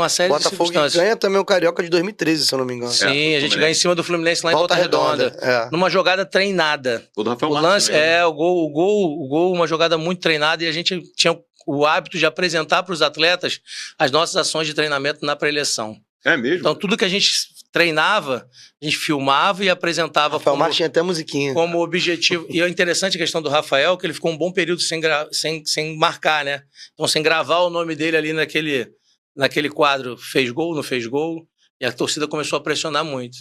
uma série de Botafogo circunstâncias. ganha também o Carioca de 2013, se eu não me engano. Sim, a gente ganha em cima do Fluminense lá em Volta Redonda. Numa jogada treinada. O do Rafael O Marques lance também, né? o gol, uma jogada muito treinada, e a gente tinha o hábito de apresentar para os atletas as nossas ações de treinamento na pré-eleição. É mesmo? Então, tudo que a gente treinava, a gente filmava e apresentava Rafael Marques tinha até musiquinha. como objetivo. E é interessante a questão do Rafael, que ele ficou um bom período sem marcar, né? Então, sem gravar o nome dele ali naquele quadro, fez gol, não fez gol, e a torcida começou a pressionar muito.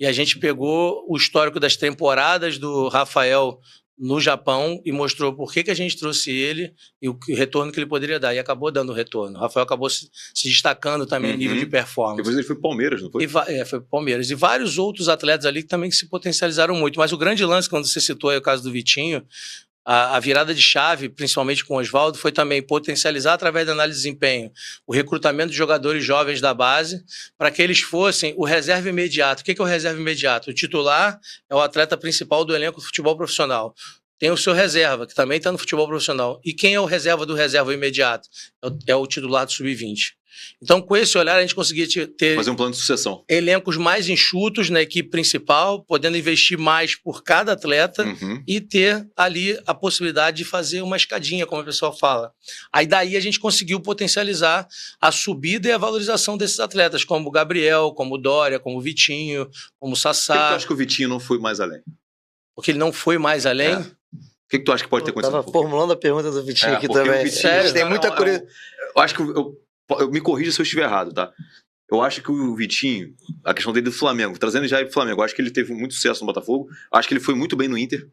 E a gente pegou o histórico das temporadas do Rafael no Japão e mostrou por que a gente trouxe ele e o retorno que ele poderia dar. E acabou dando o retorno. O Rafael acabou se destacando também em nível de performance. Depois ele foi pro Palmeiras, não foi? Foi pro Palmeiras. E vários outros atletas ali que também se potencializaram muito. Mas o grande lance, quando você citou aí o caso do Vitinho, a virada de chave, principalmente com o Oswaldo, foi também potencializar, através da análise de desempenho, o recrutamento de jogadores jovens da base, para que eles fossem o reserva imediato. O que é o reserva imediato? O titular é o atleta principal do elenco do futebol profissional. Tem o seu reserva, que também está no futebol profissional. E quem é o reserva do reserva imediato? É o titular do Sub-20. Então, com esse olhar, a gente conseguia ter fazer um plano de sucessão. Elencos mais enxutos na equipe principal, podendo investir mais por cada atleta e ter ali a possibilidade de fazer uma escadinha, como o pessoal fala. Aí daí a gente conseguiu potencializar a subida e a valorização desses atletas, como o Gabriel, como o Dória, como o Vitinho, como o Sassá. Por que tu acha que o Vitinho não foi mais além? Porque ele não foi mais além? O que tu acha que pode ter acontecido? Eu tava formulando a pergunta do Vitinho aqui também. Sério? Tem muita curiosidade. Eu acho que eu me corrija se eu estiver errado, tá? Eu acho que o Vitinho, a questão dele do Flamengo, trazendo já pro Flamengo, eu acho que ele teve muito sucesso no Botafogo, acho que ele foi muito bem no Inter,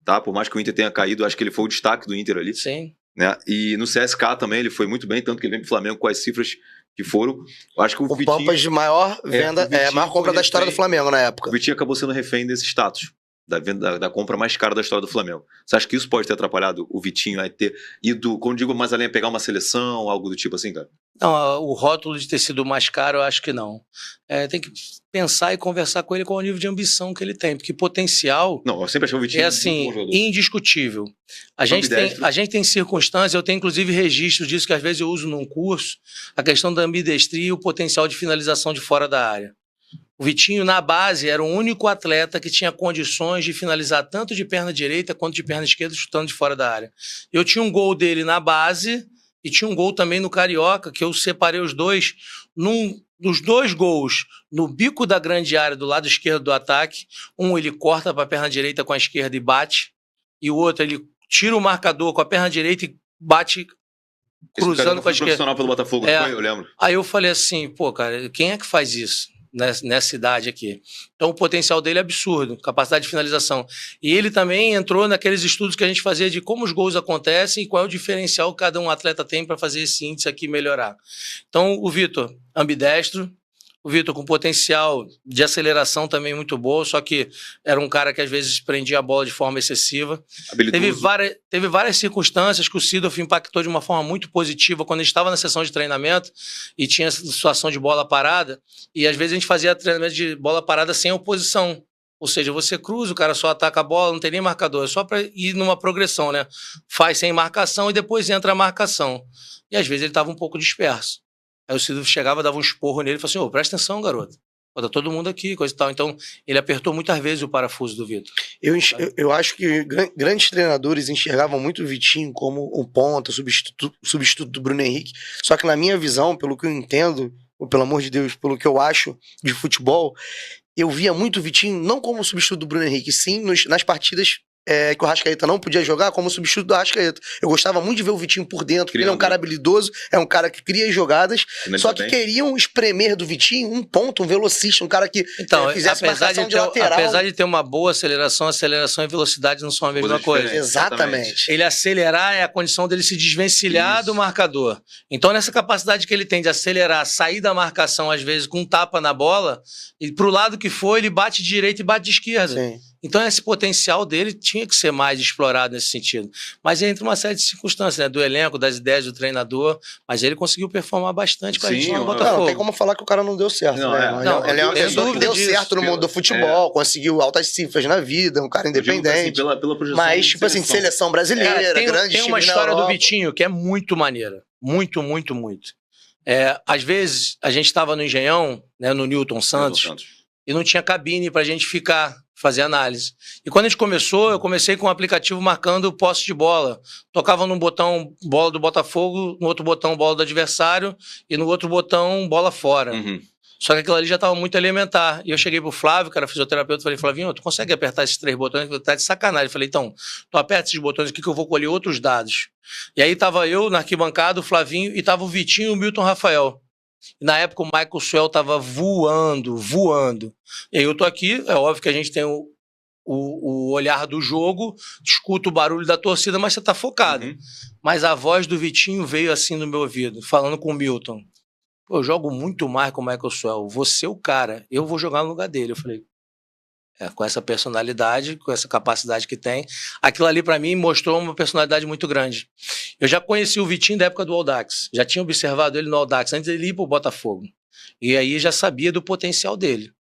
tá? Por mais que o Inter tenha caído, acho que ele foi o destaque do Inter ali. Sim. Né? E no CSK também ele foi muito bem, tanto que ele vem pro Flamengo com as cifras que foram. Eu acho que o Vitinho... Pampas de maior venda, a maior compra da história do Flamengo na época. O Vitinho acabou sendo refém desse status. Da compra mais cara da história do Flamengo. Você acha que isso pode ter atrapalhado o Vitinho a ter ido, quando digo mais além, a pegar uma seleção, algo do tipo assim, cara? Não, o rótulo de ter sido mais caro, eu acho que não. Tem que pensar e conversar com ele qual o nível de ambição que ele tem, porque potencial... Não, eu sempre achei o Vitinho... É assim, indiscutível. A gente tem circunstâncias, eu tenho inclusive registro disso, que às vezes eu uso num curso, a questão da ambidestria e o potencial de finalização de fora da área. O Vitinho, na base, era o único atleta que tinha condições de finalizar tanto de perna direita quanto de perna esquerda, chutando de fora da área. Eu tinha um gol dele na base e tinha um gol também no Carioca, que eu separei os dois. Dos dois gols, no bico da grande área, do lado esquerdo do ataque, um ele corta para a perna direita com a esquerda e bate, e o outro ele tira o marcador com a perna direita e bate cruzando com a esquerda. Profissional pelo Botafogo, foi, eu lembro. Aí eu falei assim, pô, cara, quem é que faz isso? Nessa idade aqui. Então o potencial dele é absurdo, capacidade de finalização. E ele também entrou naqueles estudos que a gente fazia de como os gols acontecem e qual é o diferencial que cada um atleta tem para fazer esse índice aqui melhorar. Então o Vitor, ambidestro, o Vitor com potencial de aceleração também muito boa, só que era um cara que às vezes prendia a bola de forma excessiva. Teve várias circunstâncias que o Seedorf impactou de uma forma muito positiva quando a gente estava na sessão de treinamento e tinha situação de bola parada, e às vezes a gente fazia treinamento de bola parada sem oposição. Ou seja, você cruza, o cara só ataca a bola, não tem nem marcador, é só para ir numa progressão, né? Faz sem marcação e depois entra a marcação. E às vezes ele estava um pouco disperso. Aí o Seedorf chegava, dava um esporro nele e falava assim, ô, presta atenção, garoto. Tá todo mundo aqui, coisa e tal. Então, ele apertou muitas vezes o parafuso do Vitor. Eu acho que grandes treinadores enxergavam muito o Vitinho como um ponta, substituto do Bruno Henrique. Só que na minha visão, pelo que eu entendo, ou pelo amor de Deus, pelo que eu acho de futebol, eu via muito o Vitinho não como substituto do Bruno Henrique, sim nas partidas que o Arrascaeta não podia jogar, como substituto do Arrascaeta. Eu gostava muito de ver o Vitinho por dentro, porque ele é um cara habilidoso, é um cara que cria jogadas, só que queriam espremer do Vitinho um ponto, um velocista, um cara que fizesse marcação de lateral. Apesar de ter uma boa aceleração e velocidade não são a mesma coisa. Exatamente. Ele acelerar é a condição dele se desvencilhar do marcador. Então, nessa capacidade que ele tem de acelerar, sair da marcação, às vezes, com um tapa na bola, e pro lado que for, ele bate de direita e bate de esquerda. Sim. Então, esse potencial dele tinha que ser mais explorado nesse sentido. Mas entra uma série de circunstâncias, né? Do elenco, das ideias do treinador, mas ele conseguiu performar bastante com a gente lá no Botafogo. Não tem como falar que o cara não deu certo, né? Ele é uma pessoa que deu certo no mundo do futebol, conseguiu altas cifras na vida, um cara independente. Assim, pela projeção, mas, tipo assim, de seleção brasileira, grande tem uma história do Vitinho que é muito maneira. Muito, muito, muito. Às vezes, a gente estava no Engenhão, né, no Newton Santos, e não tinha cabine para a gente fazer análise. E quando a gente começou, eu comecei com um aplicativo marcando posse de bola. Tocava num botão bola do Botafogo, no outro botão bola do adversário e no outro botão bola fora. Uhum. Só que aquilo ali já estava muito elementar. E eu cheguei pro Flávio, que era fisioterapeuta, e falei, Flavinho, tu consegue apertar esses 3 botões? Tá de sacanagem. Eu falei, então, tu aperta esses botões aqui que eu vou colher outros dados. E aí tava eu na arquibancada, o Flavinho, e tava o Vitinho e o Milton Rafael. E na época o Michael Suell tava voando. E aí eu tô aqui, é óbvio que a gente tem o olhar do jogo, escuta o barulho da torcida, mas você tá focado. Uhum. Mas a voz do Vitinho veio assim no meu ouvido, falando com o Milton. Pô, eu jogo muito mais com o Michael Suell, você é o cara, eu vou jogar no lugar dele. Eu falei, com essa personalidade, com essa capacidade que tem, aquilo ali para mim mostrou uma personalidade muito grande. Eu já conheci o Vitinho da época do Audax, já tinha observado ele no Audax, antes dele ir pro Botafogo. E aí já sabia do potencial dele.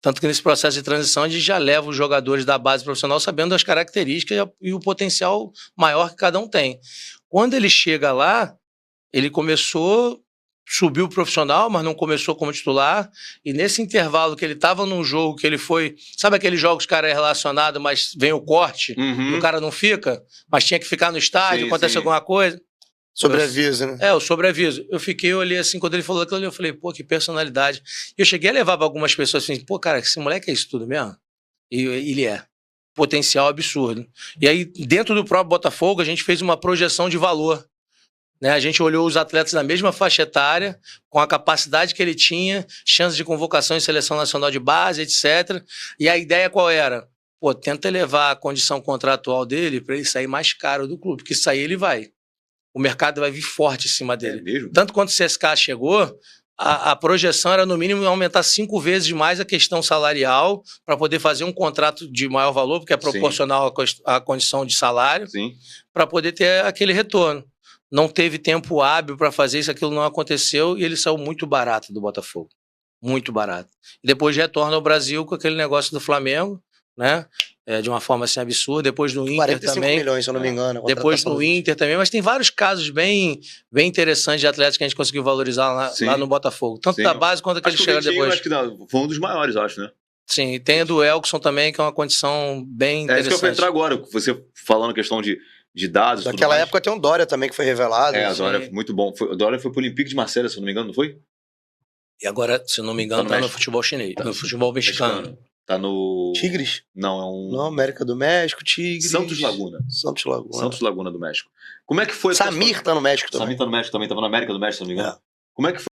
Tanto que nesse processo de transição a gente já leva os jogadores da base profissional sabendo das características e o potencial maior que cada um tem. Quando ele chega lá, ele subiu o profissional, mas não começou como titular, e nesse intervalo que ele estava num jogo que ele foi, sabe aqueles jogos que o cara é relacionado, mas vem o corte, e o cara não fica, mas tinha que ficar no estádio, acontece alguma coisa. Sobreaviso, né? O sobreaviso. Eu olhei assim, quando ele falou aquilo ali, eu falei, pô, que personalidade. Eu cheguei a levar para algumas pessoas assim, pô, cara, esse moleque é isso tudo mesmo? E ele é. Potencial absurdo. E aí, dentro do próprio Botafogo, a gente fez uma projeção de valor. Né, a gente olhou os atletas da mesma faixa etária, com a capacidade que ele tinha, chance de convocação em seleção nacional de base, etc. E a ideia qual era? Pô, tenta elevar a condição contratual dele para ele sair mais caro do clube, porque sair ele vai. O mercado vai vir forte em cima dele. Mesmo? Tanto quando o CSKA chegou, a projeção era no mínimo aumentar 5 vezes mais a questão salarial para poder fazer um contrato de maior valor, porque é proporcional à condição de salário, para poder ter aquele retorno. Não teve tempo hábil para fazer isso, aquilo não aconteceu e ele saiu muito barato do Botafogo. Muito barato. E depois retorna ao Brasil com aquele negócio do Flamengo, né? De uma forma assim absurda. Depois no Inter 45 também. milhões, se eu não me engano. Depois no Inter também. Mas tem vários casos bem interessantes de atletas que a gente conseguiu valorizar lá no Botafogo. Tanto da base quanto aqueles que chegaram depois. Acho que foi um dos maiores, acho, né? Sim, e tem a do Elkson também, que é uma condição bem interessante. É isso que eu vou entrar agora. Você falando a questão de dados. Naquela época tem um Dória também que foi revelado. A Dória foi muito bom. O Dória foi pro Olympique de Marselha, se eu não me engano, não foi? E agora, se eu não me engano, tá no futebol chinês, no futebol mexicano. Tá no... Tigres? Não, é um... Não, América do México, Tigres. Santos Laguna. Santos Laguna do México. Como é que foi... Samir tá no México também. Samir tá no México também, tava na América do México, se não me engano. Como é que foi